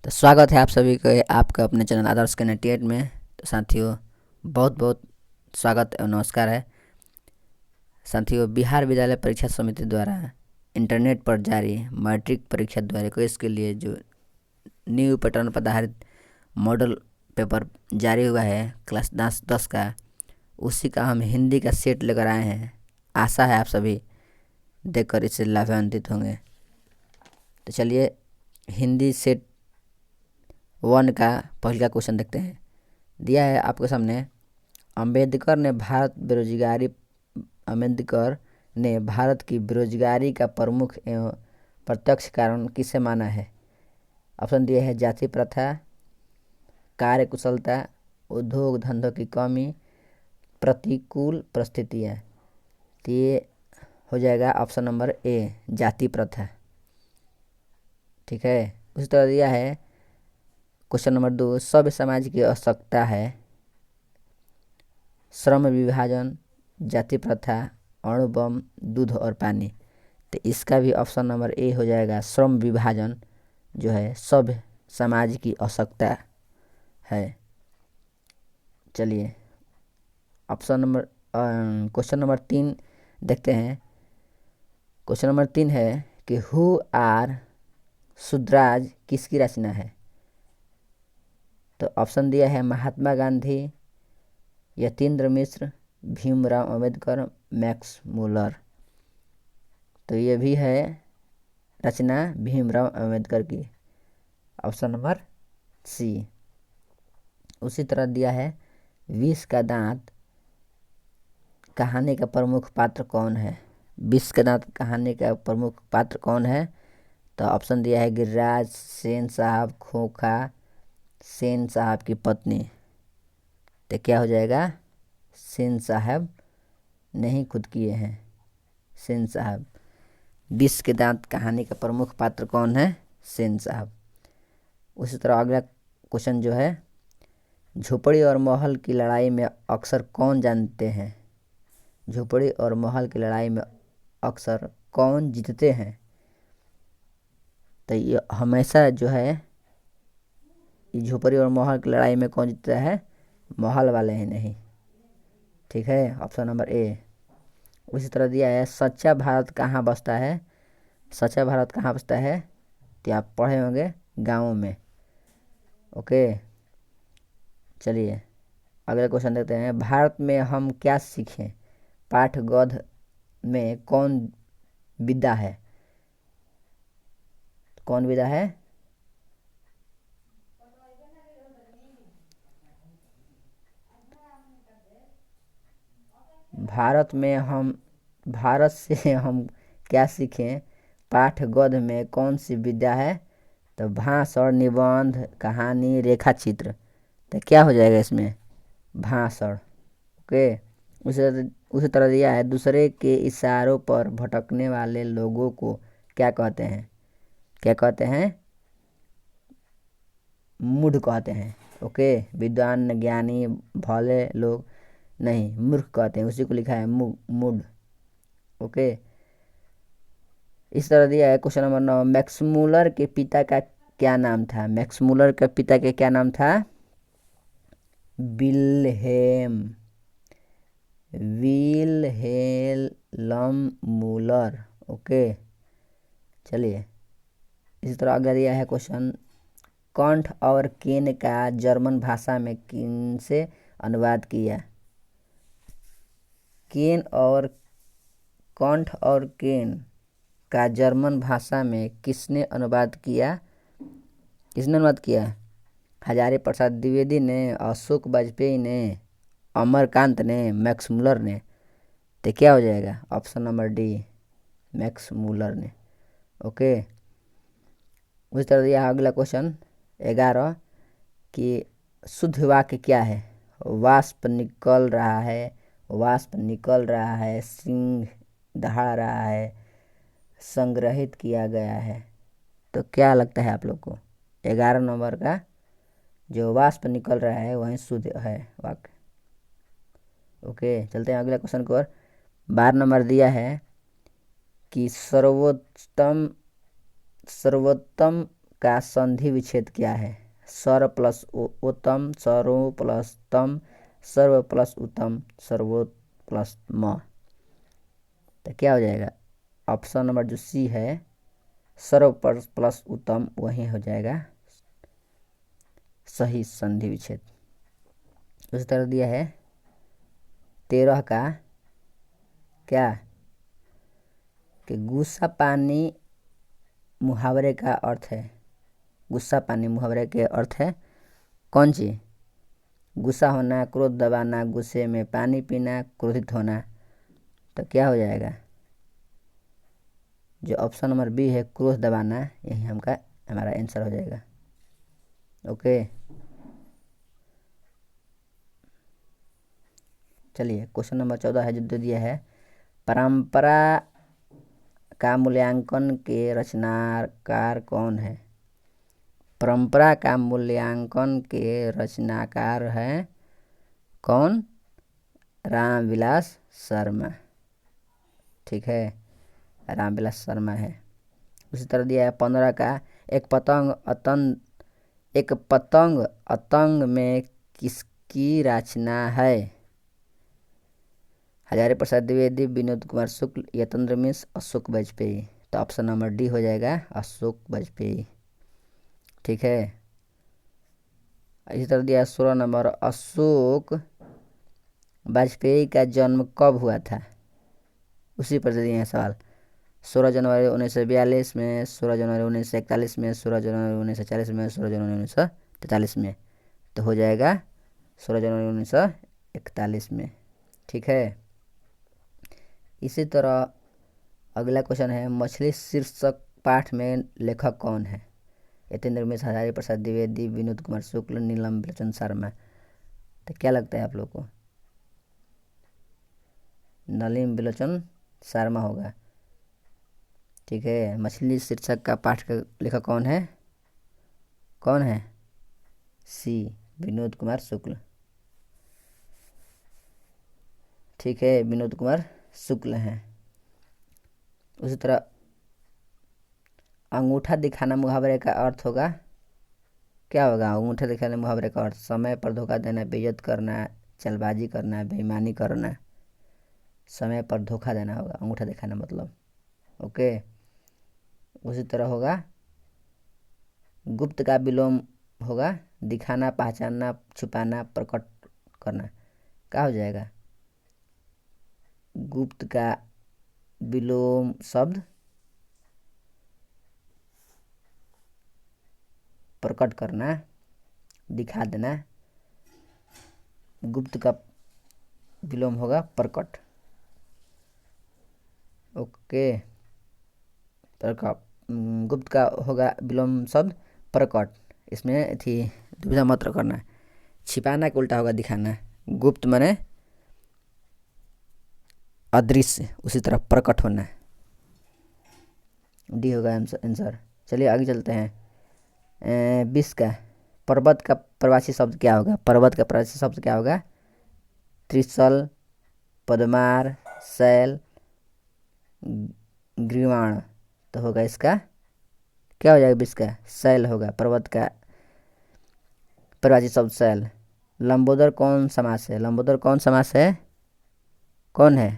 तो स्वागत है आप सभी को आपका अपने चैनल आदर्श के 98 में। तो साथियों, बहुत बहुत स्वागत एवं नमस्कार है। साथियों, बिहार विद्यालय परीक्षा समिति द्वारा इंटरनेट पर जारी मैट्रिक परीक्षा द्वारा को इसके लिए जो न्यू पैटर्न पर आधारित मॉडल पेपर जारी हुआ है क्लास 10 का, उसी का हम हिंदी का सेट लेकर आए हैं। आशा है आप सभी देखकर इससे लाभान्वित होंगे। तो चलिए हिंदी सेट 1 का पहला क्वेश्चन देखते हैं। दिया है आपके सामने, अंबेडकर ने भारत की बेरोजगारी का प्रमुख एवं प्रत्यक्ष कारण किसे माना है? ऑप्शन दिए है जाति प्रथा, कार्य कुशलता, उद्योग धंधों की कमी, प्रतिकूल परिस्थितियाँ। तो ये हो जाएगा ऑप्शन नंबर ए, जाति प्रथा। ठीक है। उसी तरह दिया है क्वेश्चन नंबर 2, सभ्य समाज की आवश्यकता है श्रम विभाजन, जाति प्रथा, अणु बम, दूध और पानी। तो इसका भी ऑप्शन नंबर ए हो जाएगा, श्रम विभाजन जो है सभ्य समाज की आवश्यकता है। चलिए क्वेश्चन नंबर 3 देखते हैं। क्वेश्चन नंबर 3 है कि हु आर सुद्राज किसकी रचना है? तो ऑप्शन दिया है महात्मा गांधी, यतीन्द्र मिश्र, भीमराव अंबेडकर, मैक्स मुलर। तो ये भी है रचना भीमराव अंबेडकर की, ऑप्शन नंबर सी। उसी तरह दिया है विष का दांत कहानी का प्रमुख पात्र कौन है? विष का दांत कहानी का प्रमुख पात्र कौन है? तो ऑप्शन दिया है गिरिराज, सेन साहब, खोखा, सेन साहब की पत्नी। तो क्या हो जाएगा? सेन साहब नहीं खुद किए हैं, सेन साहब। विष के दांत कहानी का प्रमुख पात्र कौन है? सेन साहब। उसी तरह अगला क्वेश्चन जो है, झोपड़ी और महल की लड़ाई में अक्सर कौन जानते हैं? झोपड़ी और महल की लड़ाई में अक्सर कौन जीतते हैं? तो ये हमेशा जो है झोपड़ी और महल की लड़ाई में कौन जीतता है? महल वाले ही नहीं। ठीक है, ऑप्शन नंबर ए। उसी तरह दिया है सच्चा भारत कहाँ बसता है? सच्चा भारत कहाँ बसता है? तो आप पढ़े होंगे गाँवों में। ओके, चलिए अगला क्वेश्चन देखते हैं। भारत में हम क्या सीखें पाठ गद्य में कौन विदा है? कौन विदा है? भारत से हम क्या सीखें पाठ गद्य में कौन सी विद्या है? तो भाषण, निबंध, कहानी, रेखा चित्र। तो क्या हो जाएगा इसमें? भाषण। ओके। उसी तरह दिया है दूसरे के इशारों पर भटकने वाले लोगों को क्या कहते हैं? क्या कहते हैं? मूढ़ कहते हैं। ओके, विद्वान, ज्ञानी, भले लोग नहीं, मूर्ख कहते हैं। उसी को लिखा है मूढ़। ओके। इस तरह दिया है क्वेश्चन नंबर 9, मैक्स मुलर के पिता का क्या नाम था? मैक्स मुलर के पिता के क्या नाम था? Wilhelm Müller. ओके, चलिए इसी तरह अगर दिया है क्वेश्चन, कंठ और केन का जर्मन भाषा में किनसे अनुवाद किया? कंठ और केन का जर्मन भाषा में किसने अनुवाद किया? किसने अनुवाद किया? हजारी प्रसाद द्विवेदी ने, अशोक वाजपेयी ने, अमरकांत ने, मैक्स मुलर ने। तो क्या हो जाएगा? Option number D, Max Muller ने। ओके। उस तरह दिया अगला क्वेश्चन 11 कि शुद्ध वाक्य क्या है? वाष्प निकल रहा है, वाष्प निकल रहा है, सिंह दहाड़ रहा है, संग्रहित किया गया है। तो क्या लगता है आप लोग को? 11 नंबर का जो वाष्प निकल रहा है वही शुद्ध है वाक्य। ओके, चलते हैं अगला क्वेश्चन को। 12 नंबर दिया है कि सर्वोत्तम का संधि विच्छेद क्या है? सर प्लस उत्तम, सर्व प्लस तम, सर्व प्लस उत्तम, सर्वोत प्लस म। तो क्या हो जाएगा? ऑप्शन नंबर जो सी है, सर्व प्लस उत्तम, वही हो जाएगा सही संधि विच्छेद। उसी तरह दिया है 13 का क्या कि गुस्सा पानी मुहावरे का अर्थ है। गुस्सा पानी मुहावरे के अर्थ है कौन चीज? गुस्सा होना, क्रोध दबाना, गुस्से में पानी पीना, क्रोधित होना। तो क्या हो जाएगा? जो ऑप्शन नंबर बी है, क्रोध दबाना, यही हमारा आंसर हो जाएगा। ओके, चलिए क्वेश्चन नंबर 14 है जो दे दिया है, परंपरा का मूल्यांकन के रचनाकार कौन है? परंपरा का मूल्यांकन के रचनाकार है कौन? रामविलास शर्मा। ठीक है, रामविलास शर्मा है। उसी तरह दिया है 15 का, एक पतंग अतंग में किसकी रचना है? हजारी प्रसाद द्विवेदी, विनोद कुमार शुक्ल, यतेंद्र मिश्र, अशोक वाजपेयी। तो ऑप्शन नंबर डी हो जाएगा अशोक वाजपेयी। ठीक है, इसी तरह दिया 16 नंबर, अशोक वाजपेयी का जन्म कब हुआ था? उसी पर दिए हैं सवाल। 16 जनवरी 1942 में, 16 जनवरी 1941 में, 16 जनवरी 1940 में, 16 जनवरी 1943 में। तो हो जाएगा 16 जनवरी 1941 में। ठीक है, इसी तरह अगला क्वेश्चन है, मछली शीर्षक पाठ में लेखक कौन है? यतेंद्र मिश्र, हजारी प्रसाद द्विवेदी, विनोद कुमार शुक्ल, नीलम बिलोचन शर्मा। तो क्या लगता है आप लोग को? नलिम बिलोचन शर्मा होगा। ठीक है, मछली शीर्षक का पाठ का लेखक कौन है? कौन है? सी, विनोद कुमार शुक्ल। ठीक है, विनोद कुमार शुक्ल हैं। उसी तरह अंगूठा दिखाना मुहावरे का अर्थ होगा क्या होगा? अंगूठा दिखाना मुहावरे का अर्थ समय पर धोखा देना, बेइज्जत करना, चलबाजी करना, बेईमानी करना। समय पर धोखा देना होगा अंगूठा दिखाना मतलब। ओके, उसी तरह होगा गुप्त का विलोम होगा दिखाना, पहचानना, छुपाना, प्रकट करना। क्या हो जाएगा? गुप्त का विलोम शब्द प्रकट करना, दिखा देना। गुप्त का विलोम होगा प्रकट। ओके, गुप्त का होगा विलोम शब्द प्रकट। इसमें थी दुविधा मत करना। छिपाना का उल्टा होगा दिखाना। गुप्त माने अदृश्य, उसी तरह प्रकट होना। डी होगा आंसर। चलिए आगे चलते हैं। 20 का, पर्वत का प्रवासी शब्द क्या होगा? पर्वत का प्रवासी शब्द क्या होगा? त्रिशल, पदमार, शैल, ग्रीवाण। तो होगा इसका क्या हो जाएगा? 20 का शैल होगा। पर्वत का प्रवासी शब्द शैल। लंबोदर कौन समास है? लंबोदर कौन समास है? कौन है?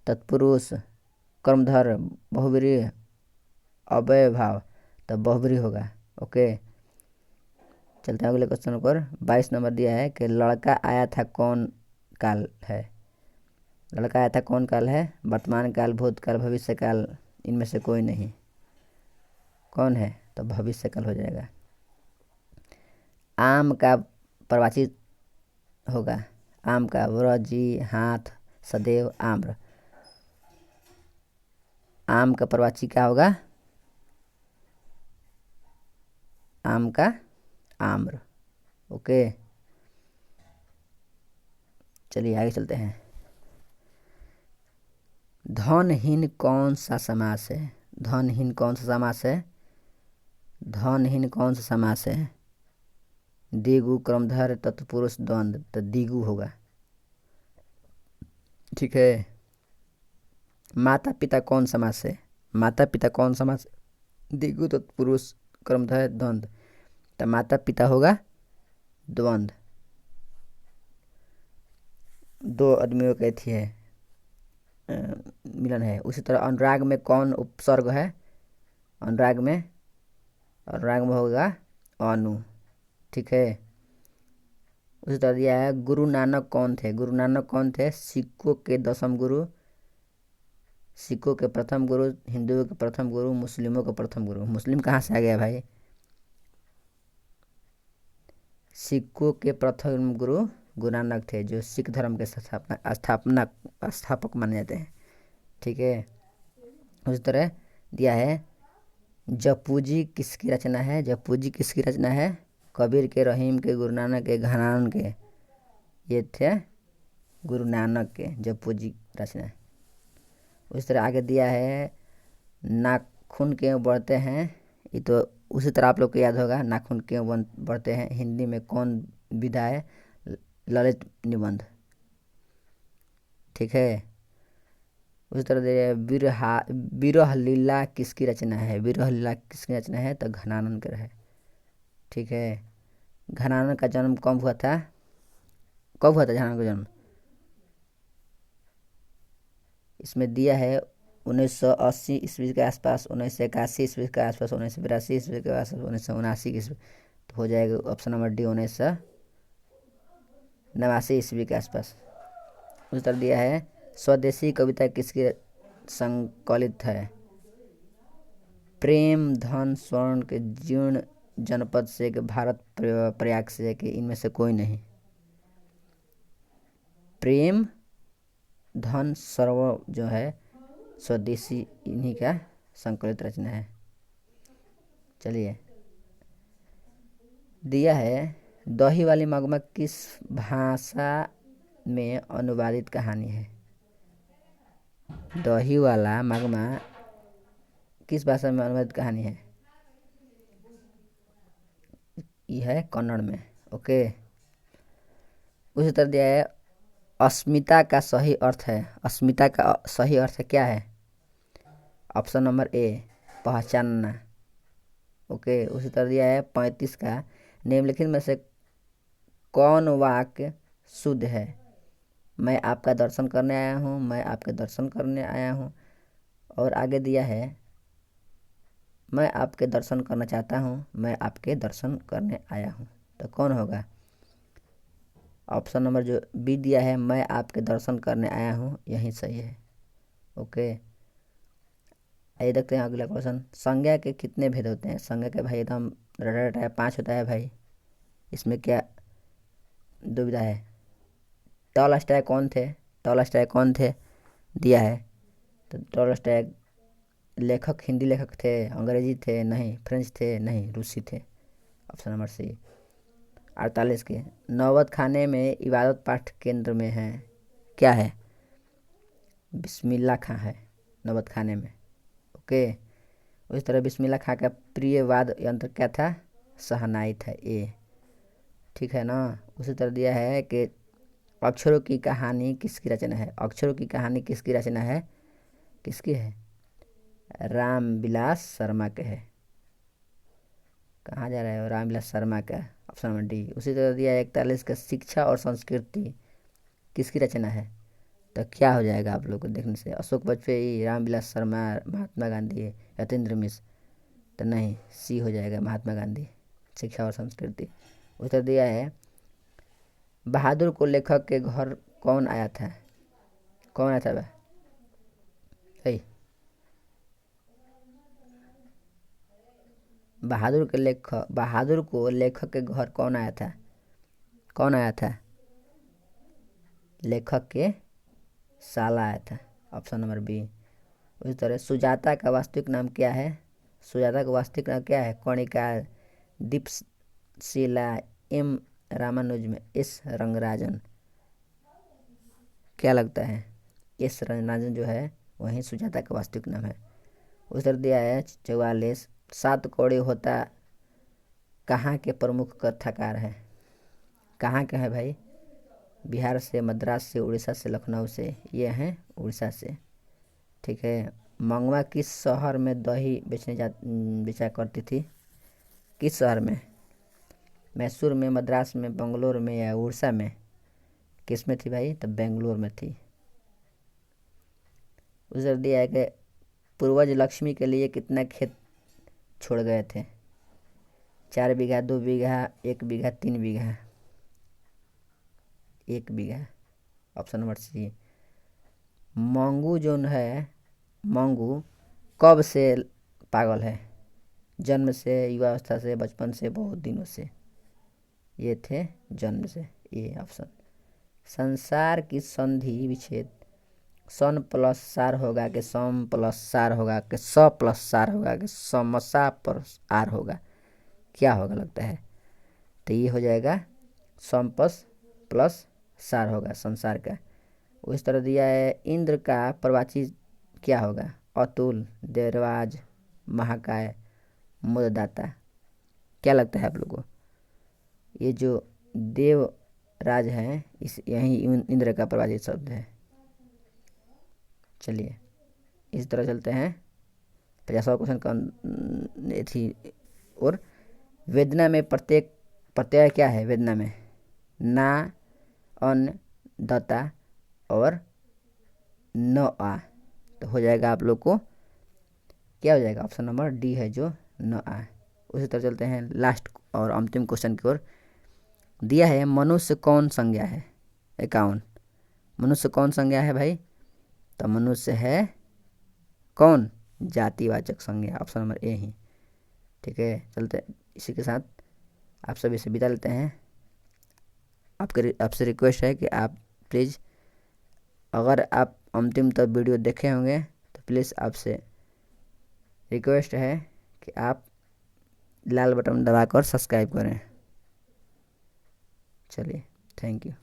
तत्पुरुष, कर्मधार, बहुब्रीहि, अव्ययभाव। तो बहुब्रीहि होगा। ओके, चलते हैं अगले क्वेश्चन पर। 22 नंबर दिया है कि लड़का आया था कौन काल है? लड़का आया था कौन काल है? वर्तमान काल, भूतकाल, भविष्य काल, इनमें से कोई नहीं। कौन है? तो भविष्य काल हो जाएगा। आम का प्रवाची होगा आम का व्रजी, हाथ, सदैव, आम्र। आम का प्रवाची क्या होगा? आम का आम्र। ओके, चलिए आगे चलते हैं। धनहीन कौन सा समास है? धनहीन कौन सा समास है? धनहीन कौन सा समास है? दिगु, क्रमधार, तत्पुरुष, द्वंद्व। तो दिगु होगा। ठीक है, माता पिता कौन समास है? माता पिता कौन समास? दिगु, तत्पुरुष, कर्मधारय है द्वंद्व, तो माता पिता होगा द्वंद्व, दो आदमियों का थी है मिलन है। उसी तरह अनुराग में कौन उपसर्ग है? अनुराग में होगा अनु, ठीक है। उसी तरह दिया है गुरु नानक कौन थे? गुरु नानक कौन थे? सिखों के 10वें गुरु, सिखों के प्रथम गुरु, हिंदुओं के प्रथम गुरु, मुस्लिमों के प्रथम गुरु। मुस्लिम कहाँ से आ गया भाई? सिखों के प्रथम गुरु गुरु नानक थे, जो सिख धर्म के स्थापक माने जाते हैं, ठीक है। उसी तरह दिया है जपूजी किसकी रचना है? जपूजी किसकी रचना है? कबीर के, रहीम के, गुरु नानक के, घनानन के, ये थे गुरु नानक के जपूजी रचना। उस तरह आगे दिया है नाखून क्यों बढ़ते हैं? ये तो उसी तरह आप लोग को याद होगा, नाखून क्यों बढ़ते हैं। हिंदी में कौन विधा है? ललित निबंध, ठीक है। उसी तरह दे विरह लीला किसकी रचना है? विरह लीला किसकी रचना है? तो घनानन के है, ठीक है। घनानन का जन्म कब हुआ था? कब हुआ था घनानन का जन्म? इसमें दिया है 1980 ईस्वी के आसपास, 1981 ईस्वी के आसपास, 1982 ईस्वी के आसपास, 1979 ईस्वी, तो हो जाएगा ऑप्शन नंबर डी 1989 ईस्वी के आसपास। उस तरह दिया है स्वदेशी कविता किसकी संकलित है? प्रेम धन स्वर्ण के जीर्ण जनपद से कि भारत प्रयाग से कि इनमें से कोई नहीं। प्रेम धन सर्व जो है स्वदेशी इन्हीं का संकलित रचना है। चलिए दिया है दही वाली मगमा किस भाषा में अनुवादित कहानी है? दही वाला मगमा किस भाषा में अनुवादित कहानी है? यह है कन्नड़ में, ओके। उसी तरह दिया है अस्मिता का सही अर्थ है। अस्मिता का सही अर्थ क्या है? ऑप्शन नंबर ए पहचानना, ओके। उसी तरह दिया है 35 का निम्नलिखित में से कौन वाक्य शुद्ध है? मैं आपका दर्शन करने आया हूँ, मैं आपके दर्शन करने आया हूँ। और आगे दिया है मैं आपके दर्शन करना चाहता हूँ, मैं आपके दर्शन करने आया हूँ, तो कौन होगा? ऑप्शन नंबर जो बी दिया है मैं आपके दर्शन करने आया हूँ, यही सही है, ओके। आइए देखते हैं अगला क्वेश्चन। संज्ञा के कितने भेद होते हैं? संज्ञा के भाई एकदम रटा है, 5 होता है भाई। इसमें क्या दुविधा है? टॉलस्टॉय कौन थे? टॉलस्टॉय कौन थे दिया है, तो टॉलस्टॉय लेखक हिंदी लेखक थे, अंग्रेजी थे नहीं, फ्रेंच थे नहीं, रूसी थे, ऑप्शन नंबर सी। 48 के नौबत खाने में इबादत पाठ केंद्र में है, क्या है? बिस्मिल्लाह खां है नौबत खाने में, ओके। उस तरह बिस्मिल्लाह खां का प्रिय वाद यंत्र क्या था? शहनाई था, ए, ठीक है ना। उसी तरह दिया है कि अक्षरों की कहानी किसकी रचना है? अक्षरों की कहानी किसकी रचना है? किसकी है? रामविलास शर्मा के है। कहाँ जा रहे हो? रामविलास शर्मा का, ऑप्शन नंबर डी। उसी तरह दिया है 41 का शिक्षा और संस्कृति किसकी रचना है? तो क्या हो जाएगा आप लोग को देखने से? अशोक वाजपेयी, रामविलास शर्मा, महात्मा गांधी, यतीन्द्र मिश्र, तो नहीं, सी हो जाएगा महात्मा गांधी, शिक्षा और संस्कृति। उत्तर दिया है बहादुर को लेखक के घर कौन आया था? कौन आया था भाई? बहादुर को लेखक के घर कौन आया था? कौन आया था? लेखक के साला आया था, ऑप्शन नंबर बी। उसी तरह सुजाता का वास्तविक नाम क्या है? सुजाता का वास्तविक नाम क्या है? कणिका, दीपशिला, एम रामानुजम, एस रंगराजन, क्या लगता है? एस रंगराजन जो है वही सुजाता का वास्तविक नाम है। उस तरह दिया है 44 सात कौड़ी होता कहाँ के प्रमुख कथाकार हैं? कहाँ के हैं भाई? बिहार से, मद्रास से, उड़ीसा से, लखनऊ से, ये हैं उड़ीसा से, ठीक है। मंगवा किस शहर में दही बेचा करती थी? किस शहर में? मैसूर में, मद्रास में, बंगलोर में या उड़ीसा में? किस में थी भाई? तो बेंगलोर में थी। उधर दिया है कि पूर्वज लक्ष्मी के लिए कितना खेत छोड़ गए थे? 4 bigha, 2 bigha, 1 bigha, 3 bigha? 1 bigha. Option number C. Mangu जो है, मंगू कब से पागल है? जन्म से, युवावस्था से, बचपन से, बहुत दिनों से? ये थे जन्म से, ये ऑप्शन। संसार की संधि विच्छेद सन प्लस सार होगा कि सम प्लस सार होगा कि स प्लस सार होगा कि समसा प्लस आर होगा? क्या होगा लगता है? तो ये हो जाएगा सम प्लस सार होगा संसार का। उस तरह दिया है इंद्र का प्रवाची क्या होगा? अतुल, देवराज, महाकाय, मुददाता? क्या लगता है आप लोगों को? ये जो देवराज है इस यही इंद्र का प्रवाची शब्द है। चलिए इस तरह चलते हैं 50वां क्वेश्चन का थी। और वेदना में प्रत्येक प्रत्यय क्या है? वेदना में ना, अन, दता और न आ। तो हो जाएगा आप लोग को क्या हो जाएगा? ऑप्शन नंबर डी है जो न आ। उसी तरह चलते हैं लास्ट और अंतिम क्वेश्चन की ओर। दिया है मनुष्य कौन संज्ञा है? 51। मनुष्य कौन संज्ञा है भाई? तो मनुष्य है कौन? जातिवाचक संज्ञा, ऑप्शन नंबर ए ही। ठीक है, चलते इसी के साथ आप सभी से विदा लेते हैं। आपसे रिक्वेस्ट है कि आप प्लीज़, अगर आप अंतिम तक वीडियो देखे होंगे तो प्लीज़ आपसे रिक्वेस्ट है कि आप लाल बटन दबाकर सब्सक्राइब करें। चलिए, थैंक यू।